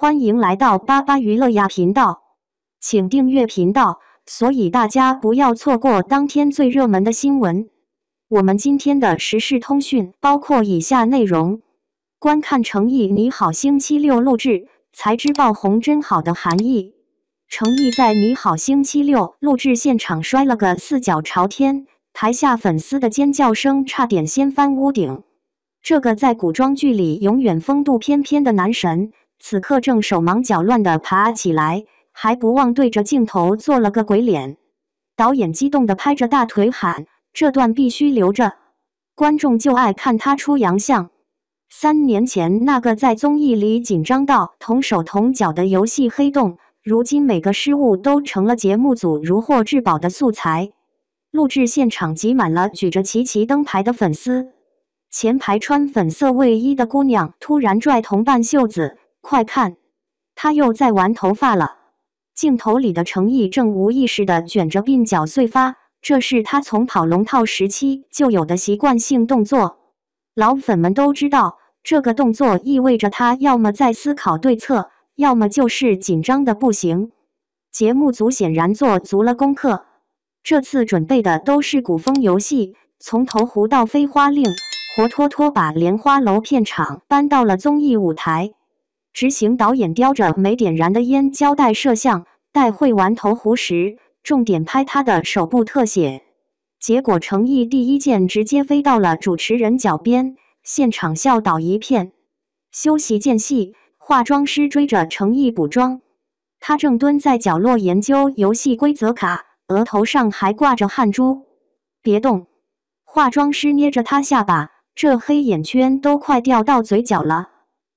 欢迎来到巴巴娱乐呀频道，请订阅频道，所以大家不要错过当天最热门的新闻。我们今天的时事通讯包括以下内容：观看诚意你好星期六录制，才知爆红真好的含义。诚意在你好星期六录制现场摔了个四脚朝天，台下粉丝的尖叫声差点掀翻屋顶。这个在古装剧里永远风度翩翩的男神，此刻正手忙脚乱地爬起来，还不忘对着镜头做了个鬼脸。导演激动地拍着大腿喊：“这段必须留着！”观众就爱看他出洋相。3年前那个在综艺里紧张到同手同脚的游戏黑洞，如今每个失误都成了节目组如获至宝的素材。录制现场挤满了举着旗旗灯牌的粉丝。前排穿粉色卫衣的姑娘突然拽同伴袖子，快看，她又在玩头发了。镜头里的诚意正无意识地卷着鬓角碎发，这是她从跑龙套时期就有的习惯性动作。老粉们都知道，这个动作意味着她要么在思考对策，要么就是紧张的不行。节目组显然做足了功课，这次准备的都是古风游戏，从投壶到飞花令，活脱脱把莲花楼片场搬到了综艺舞台。执行导演叼着没点燃的烟胶带摄像，待会玩投壶时，重点拍他的手部特写。结果诚意第一箭直接飞到了主持人脚边，现场笑倒一片。休息间隙，化妆师追着诚意补妆，他正蹲在角落研究游戏规则卡，额头上还挂着汗珠。别动！化妆师捏着他下巴，这黑眼圈都快掉到嘴角了。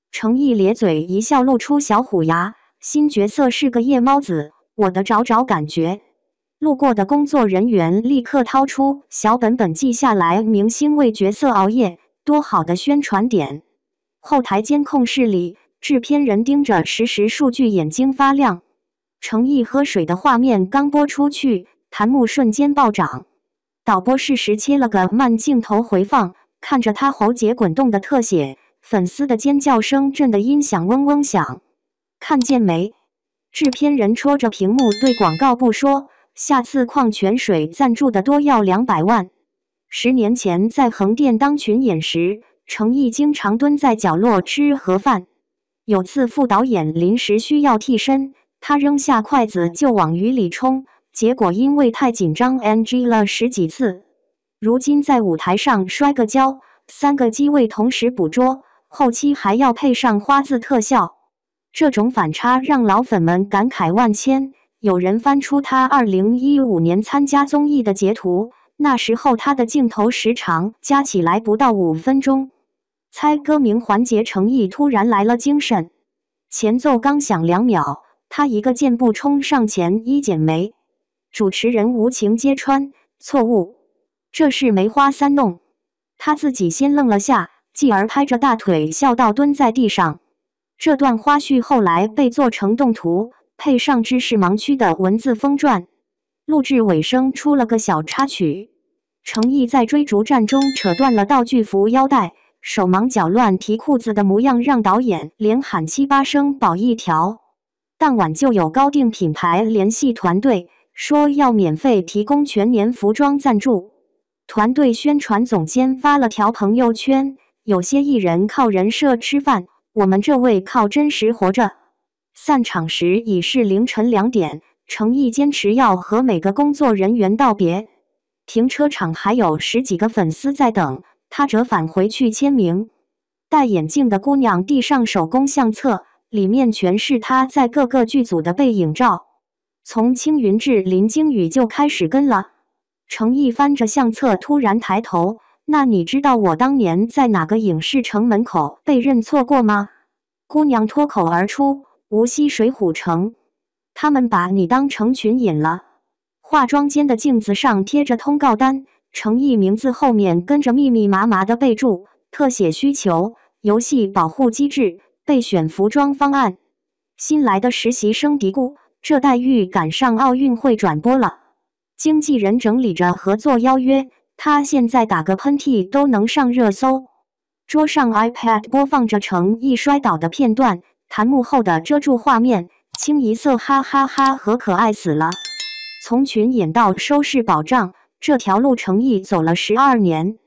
诚意咧嘴一笑，露出小虎牙。新角色是个夜猫子，我的找感觉。路过的工作人员立刻掏出小本本记下来，明星为角色熬夜，多好的宣传点。后台监控室里，制片人盯着实时数据，眼睛发亮。诚意喝水的画面刚播出去，弹幕瞬间暴涨。导播适时切了个慢镜头回放，看着他喉结滚动的特写，粉丝的尖叫声震得音响嗡嗡响。看见没？制片人戳着屏幕对广告部说，下次矿泉水赞助的多要200万。10年前在横店当群演时，诚意经常蹲在角落吃盒饭。有次副导演临时需要替身，他扔下筷子就往鱼里冲，结果因为太紧张 NG 了10几次。如今在舞台上摔个跤，3个机位同时捕捉，后期还要配上花字特效。这种反差让老粉们感慨万千。有人翻出他2015年参加综艺的截图，那时候他的镜头时长加起来不到5分钟。猜歌名环节，诚意突然来了精神，前奏刚响2秒，他一个箭步冲上前一剪梅。主持人无情揭穿，错误，这是梅花3弄。他自己先愣了下，继而拍着大腿笑到蹲在地上。这段花絮后来被做成动图，配上知识盲区的文字封传。录制尾声出了个小插曲，诚意在追逐战中扯断了道具服腰带，手忙脚乱提裤子的模样让导演连喊7、8声保一条。当晚就有高定品牌联系团队，说要免费提供全年服装赞助。团队宣传总监发了条朋友圈，有些艺人靠人设吃饭，我们这位靠真实活着。散场时已是凌晨2点，诚意坚持要和每个工作人员道别。停车场还有10几个粉丝在等，他折返回去签名。戴眼镜的姑娘递上手工相册，里面全是他在各个剧组的背影照，从青云至林惊羽就开始跟了。诚意翻着相册突然抬头，那你知道我当年在哪个影视城门口被认错过吗？姑娘脱口而出，无锡水浒城。他们把你当成群演了。化妆间的镜子上贴着通告单，诚意名字后面跟着密密麻麻的备注，特写需求、游戏保护机制、备选服装方案。新来的实习生嘀咕，这待遇赶上奥运会转播了。经纪人整理着合作邀约，他现在打个喷嚏都能上热搜。桌上 iPad 播放着诚意摔倒的片段，弹幕后的遮住画面，清一色哈哈哈和可爱死了。从群演到收视保障，这条路程毅走了12年。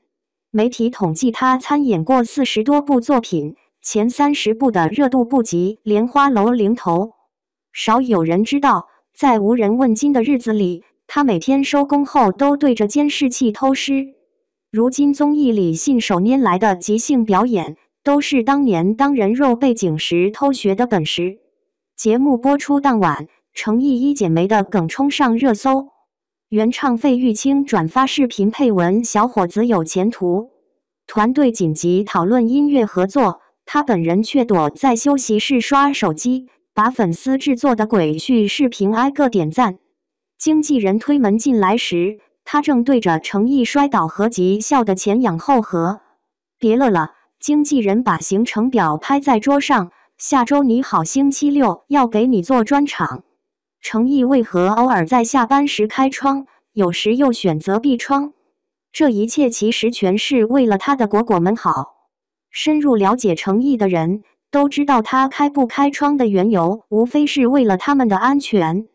媒体统计他参演过40多部作品，前30部的热度不及《莲花楼》零头。少有人知道，在无人问津的日子里，他每天收工后都对着监视器偷师。如今综艺里信手拈来的即兴表演，都是当年当人肉背景时偷学的本事。节目播出当晚，程毅一剪梅的梗冲上热搜，原唱费玉清转发视频配文：“小伙子有前途。”团队紧急讨论音乐合作，他本人却躲在休息室刷手机，把粉丝制作的鬼畜视频挨个点赞。经纪人推门进来时，他正对着程毅摔倒合集，笑得前仰后合。别乐了，经纪人把行程表拍在桌上，下周你好星期六要给你做专场。程毅为何偶尔在下班时开窗，有时又选择闭窗？这一切其实全是为了他的果果们好。深入了解程毅的人都知道，他开不开窗的缘由，无非是为了他们的安全。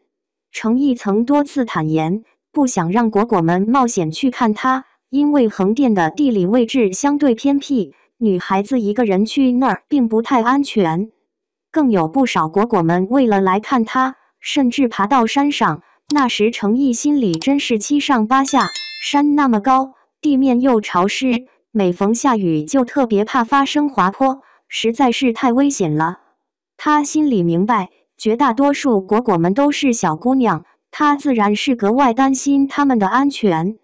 程毅曾多次坦言，不想让果果们冒险去看他，因为横店的地理位置相对偏僻，女孩子一个人去那儿并不太安全。更有不少果果们为了来看他，甚至爬到山上。那时程毅心里真是七上八下，山那么高，地面又潮湿，每逢下雨就特别怕发生滑坡，实在是太危险了。他心里明白，绝大多数果果们都是小姑娘，他自然是格外担心她们的安全。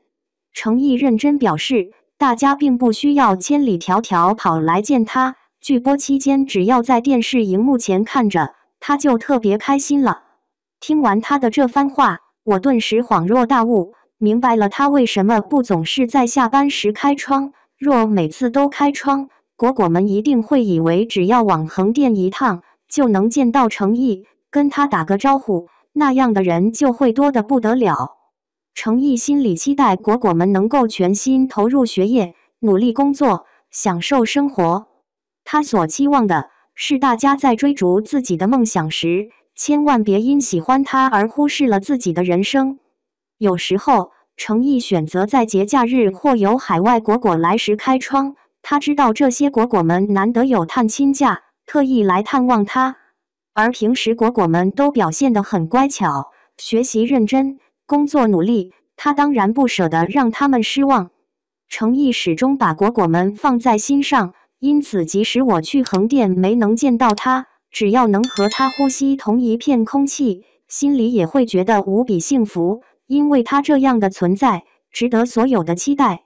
程毅认真表示，大家并不需要千里迢迢跑来见他，剧播期间只要在电视荧幕前看着，他就特别开心了。听完他的这番话，我顿时恍若大悟，明白了他为什么不总是在下班时开窗。若每次都开窗，果果们一定会以为只要往横店一趟，就能见到程毅，跟他打个招呼，那样的人就会多得不得了。程毅心里期待果果们能够全心投入学业，努力工作，享受生活。他所期望的是大家在追逐自己的梦想时，千万别因喜欢他而忽视了自己的人生。有时候，程毅选择在节假日或有海外果果来时开窗，他知道这些果果们难得有探亲假，特意来探望他。而平时果果们都表现得很乖巧，学习认真，工作努力，他当然不舍得让他们失望。程毅始终把果果们放在心上，因此即使我去横店没能见到他，只要能和他呼吸同一片空气，心里也会觉得无比幸福，因为他这样的存在，值得所有的期待。